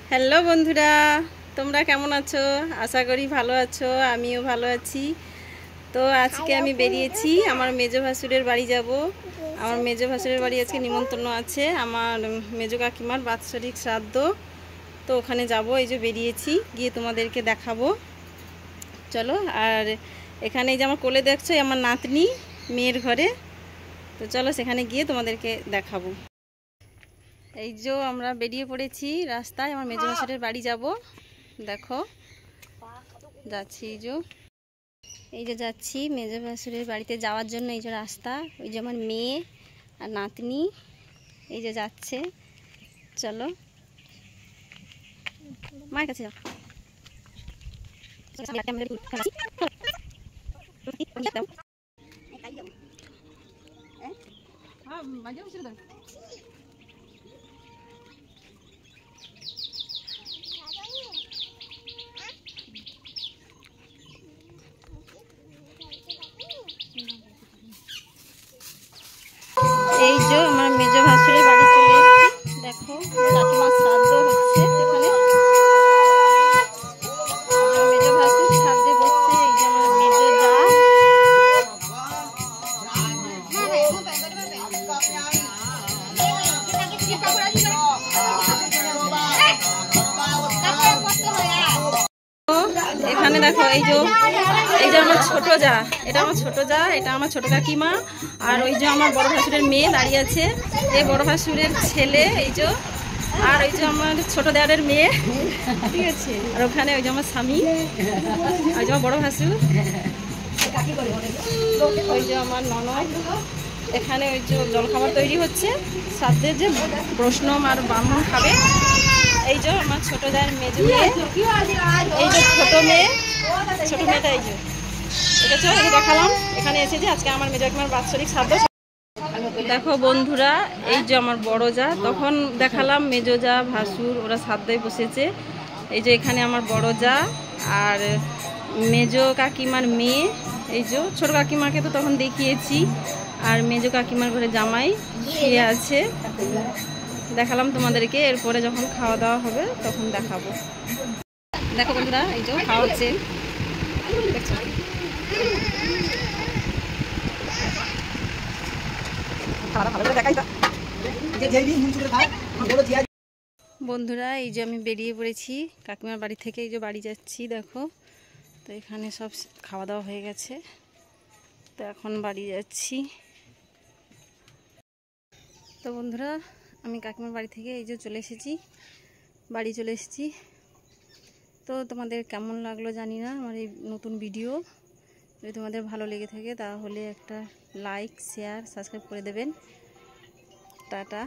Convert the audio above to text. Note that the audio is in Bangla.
হ্যালো বন্ধুরা, তোমরা কেমন আছো? আশা করি ভালো আছো, আমিও ভালো আছি। তো আজকে আমি বেরিয়েছি, আমার মেজো ভাসুরের বাড়ি যাব। আমার মেজো ভাসুরের বাড়ি আজকে নিমন্ত্রণ আছে, আমার মেজো কাকিমার বাৎসরিক শ্রাদ্ধ। তো ওখানে যাব, এই যে বেরিয়েছি, গিয়ে তোমাদেরকে দেখাবো। চলো। আর এখানে এই যে আমার কোলে দেখছো, আমার নাতনি মেয়ের ঘরে। তো চলো সেখানে গিয়ে তোমাদেরকে দেখাবো। এই যে আমরা বেরিয়ে পড়েছি রাস্তায়, আমার মেজো ভাসুরের বাড়ি যাব। দেখো যাচ্ছি, এই যে যাচ্ছি মেজো ভাসুরের বাড়িতে যাওয়ার জন্য। এই যে রাস্তা, ওই যে আমার মেয়ে আর নাতনি এই যে যাচ্ছে। চলো মায়ের কাছে যাও। এই যে আমার মেজো ভাসুরের বাড়ি চলে এসেছি। দেখো কাকিমার শ্রাদ্ধ হচ্ছে এখানে, মেজো ভাসুর শ্রাদ্ধে বসছে। এই যে আমার মেজো যা, এখানে দেখো এই যে আমার ছোট যা, এটা আমার ছোট যা, এটা আমার ছোট কাকিমা। আর ওই যে আমার বড় ভাসুরের মেয়ে দাঁড়িয়ে আছে, এই বড় ভাসুরের ছেলে এই যে। আর ওই যে আমার ছোট দেওয়ারের মেয়ে, ঠিক আছে। আর ওখানে ওই যে আমার স্বামী, ওই যে আমার বড় ভাসুর, ওই যে আমার ননদ। এখানে ওই যে জলখাবার তৈরি হচ্ছে, শ্রাদ্ধের যে বৈষ্ণব আর ব্রাহ্মণ খাবে। এই যে আমার ছোট জায়ের মেজো মেয়ে, এই যে ছোট মেয়ে, ছোট মেয়েটা এই যে দেখেছো, এই দেখালাম। এখানে এসেছি আজকে আমার মেজো কাকিমার বাৎসরিক শ্রাদ্ধ। দেখো বন্ধুরা, এই যে আমার বড় যা, তখন দেখালাম মেজো যা ভাসুর ওরা শ্রাদ্ধে বসেছে। এই যে এখানে আমার বড় যা আর মেজো কাকিমার মেয়ে, এই যে ছোট কাকিমাকে তো তখন দেখিয়েছি। আর মেজো কাকিমার ঘরে জামাই শুয়ে আছে, দেখালাম তোমাদেরকে। এরপরে যখন খাওয়া দাওয়া হবে তখন দেখাবো। দেখো বন্ধুরা, এই যে খাওয়া হচ্ছে, দেখছো। বন্ধুরা, এই যে আমি বেরিয়ে পড়েছি কাকিমার বাড়ি থেকে, এই যে বাড়ি যাচ্ছি। দেখো তো এখানে সব খাওয়া দাওয়া হয়ে গেছে, তো এখন বাড়ি যাচ্ছি। তো বন্ধুরা, আমি কাকিমার বাড়ি থেকে এই যে চলে এসেছি, বাড়ি চলে এসেছি। তো তোমাদের কেমন লাগলো জানি না আমার এই নতুন ভিডিও। যদি তোমাদের ভালো লেগে থাকে তাহলে একটা লাইক, শেয়ার, সাবস্ক্রাইব করে দেবেন। টাটা।